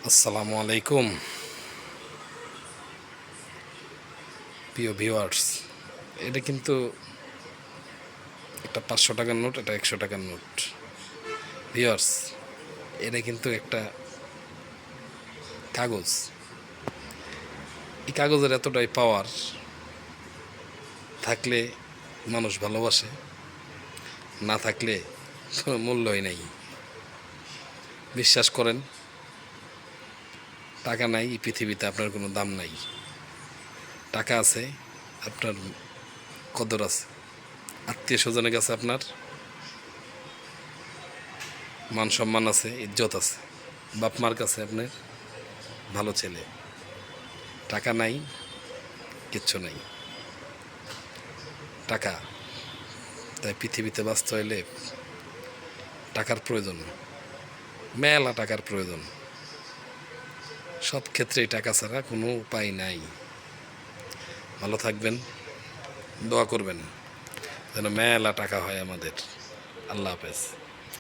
আসসালামু আলাইকুম প্রিয় ভিউয়ার্স। এটা কিন্তু একটা 500 টাকার নোট, এটা 100 টাকার নোট। ভিউয়ার্স, এটা কিন্তু একটা কাগজ। এই কাগজের এতটাই পাওয়ার থাকলে মানুষ ভালোবাসে, না থাকলে কোনো মূল্যই নাই। বিশ্বাস করেন, টাকা নাই এই পৃথিবীতে আপনার কোনো দাম নাই। টাকা আছে, আপনার কদর আছে, আত্মীয় স্বজনের কাছে আপনার মান সম্মান আছে, ইজ্জত আছে, বাপ মার কাছে আপনার ভালো ছেলে। টাকা নাই, কিচ্ছু নাই। টাকা, তাই পৃথিবীতে বাঁচতে হইলে টাকার প্রয়োজন, মেলা টাকার প্রয়োজন। সব ক্ষেত্রেই টাকা ছাড়া কোনো উপায় নাই। ভালো থাকবেন, দোয়া করবেন যেন মেলা টাকা হয় আমাদের। আল্লাহ হাফেজ।